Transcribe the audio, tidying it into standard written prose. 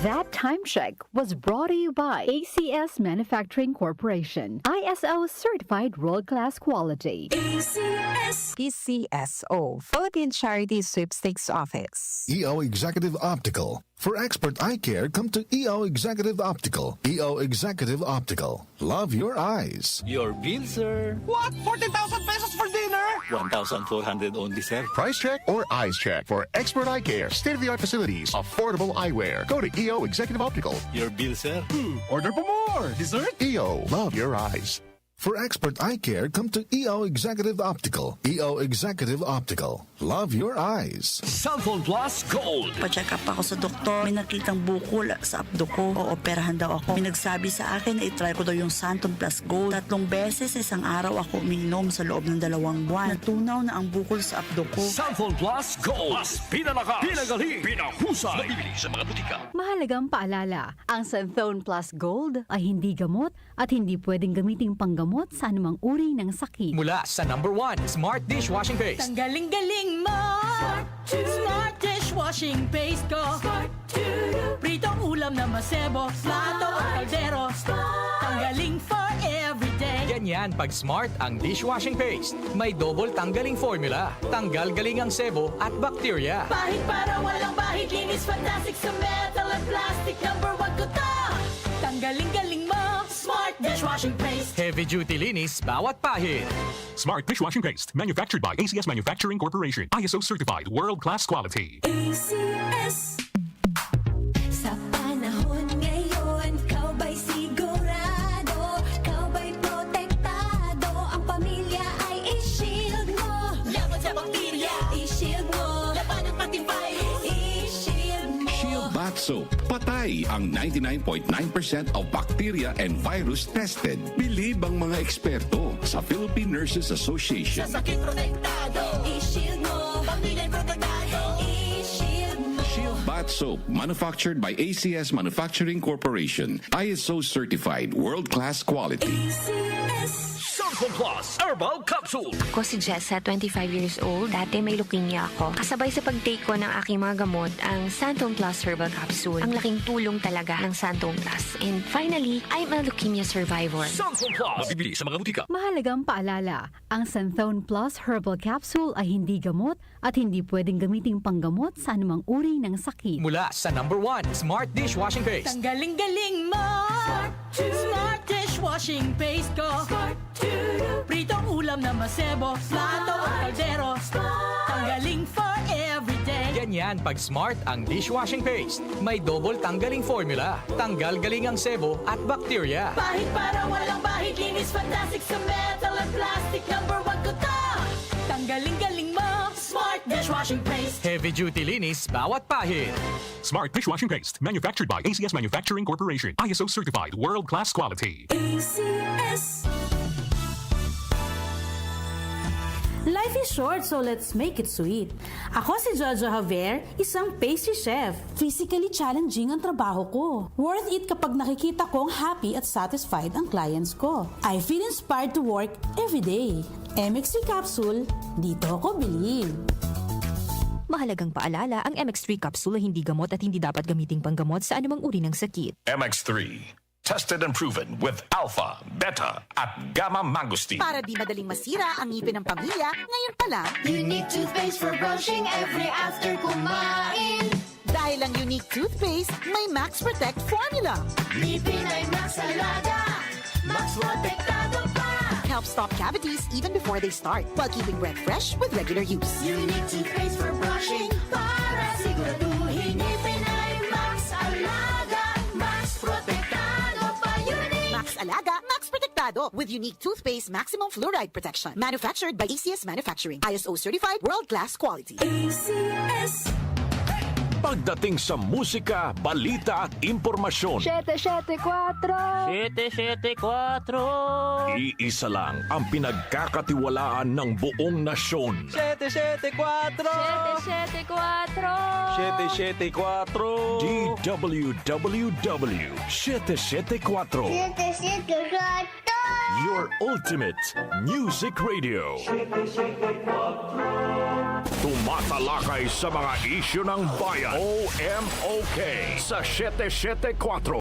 That time check was brought to you by ACS Manufacturing Corporation, ISO certified world-class quality. PCSO, Philippine Charity Sweepstakes Office. EO Executive Optical. For expert eye care, come to EO Executive Optical. EO Executive Optical. Love your eyes. Your bill, sir. What? 40,000 pesos for dinner? 1,400 only, sir. Price check or eyes check for expert eye care, state-of-the-art facilities, affordable eyewear. Go to EO Executive Optical. Your bill, sir. Order for more. Dessert? EO, love your eyes. For expert eye care, come to EO Executive Optical. EO Executive Optical. Love your eyes. Cellphone Plus Gold. Pa-check up ako sa doktor. May nakitang bukol sa abdo ko. Ooperahan daw ako. May nagsabi sa akin na itry ko daw yung Santon Plus Gold. 3 beses isang araw ako umiinom sa loob ng 2 buwan. Natunaw na ang bukol sa abdo ko. Cellphone Plus Gold. Mas pinalakas, pinagaling, pinahusay. Mabibili sa mga butika. Mahalagang paalala, ang Santhone Plus Gold ay hindi gamot at hindi pwedeng gamiting panggamot sa anumang uri ng sakit. Mula sa #1 Smart Dishwashing Paste. Ang galing-galing mo! Smart Dishwashing Paste ko! Pritong ulam na masebo, plato o kaldero. Tanggaling for everyday. Ganyan pag Smart ang dishwashing paste. May double tanggaling formula. Tanggal galing ang sebo at bakterya. Bahid para walang bahid, linis fantastic sa metal at plastic. #1 ko to! Tanggaling-galing mo! Smart Dishwashing Paste. Heavy duty linis bawat pahid. Smart Dishwashing Paste, manufactured by ACS Manufacturing Corporation. ISO certified world-class quality. ACS. Sa panahon ngayon, kau ba'y sigurado? Kau ba'y protektado? Ang pamilya ay i-shield mo. Laban sa bakterya, I-shield mo. laban ng pating virus. I-shield mo. Shield Bath Soap. Patay ang 99.9% of bacteria and virus tested. Believe ang mga eksperto sa Philippine Nurses Association. Sa sakit protektado. I-shield mo. Pamilya protektado. I-shield mo. Shield Bath Soap, manufactured by ACS Manufacturing Corporation. ISO certified world-class quality. Cellphone Plus Herbal Capsule. Ako si Jessa, 25 years old. Dati may leukemia ako. Kasabay sa pag-take ko ng aking mga gamot, ang Santon Plus Herbal Capsule. Ang laking tulong talaga ng Santon Plus. And finally, I'm a leukemia survivor. Cellphone Plus. Mabibili sa mga butika. Mahalagang paalala, ang Santhone Plus Herbal Capsule ay hindi gamot at hindi pwedeng gamiting panggamot sa anumang uri ng sakit. Mula sa #1 Smart Dishwashing Paste. Ang galing-galing mo! Smart Dishwashing Paste ko! Pritong ulam na masebo, plato o kaldero. Tanggaling for everyday. Ganyan pag Smart ang dishwashing paste. May double tanggaling formula. Tanggal galing ang sebo at bakterya. Bahid para walang bahid, linis fantastic sa metal at plastic. #1 ko to! Tanggaling-galing mo! Smart Dishwashing Paste. Heavy duty linis bawat pahid. Smart Dishwashing Paste, manufactured by ACS Manufacturing Corporation. ISO certified world-class quality. ACS. Life is short, so let's make it sweet. Ako si Jojo Javier, isang pastry chef. Physically challenging ang trabaho ko. Worth it kapag nakikita kong happy at satisfied ang clients ko. I feel inspired to work every day. MX3 Capsule, dito ako bilib. Mahalagang paalala, ang MX3 Capsule ay hindi gamot at hindi dapat gamiting panggamot sa anumang uri ng sakit. MX3. Tested and proven with alpha, beta, at gamma mangosteen. Para di madaling masira ang ngipin ng pamilya, ngayon pa lang. Unique toothpaste for brushing every after kumain. Dahil ang unique toothpaste, may Max Protect formula. Ngipin ay Max Alaga. Max Protektado pa. Helps stop cavities even before they start, while keeping breath fresh with regular use. Unique toothpaste for brushing para siguraduhin ngipin ay Max Alaga. Max Protektado pa. Max Alaga, Max Protektado with unique toothpaste maximum fluoride protection. Manufactured by ACS Manufacturing. ISO certified world-class quality. ACS. Pagdating sa musika, balita at impormasyon, 774 774 iisa lang ang pinagkakatiwalaan ng buong nasyon. 774 774 774 DWWW 774 Your ultimate music radio. 774 Tumatalakay sa mga isyu ng bayan. OMOK sa 774.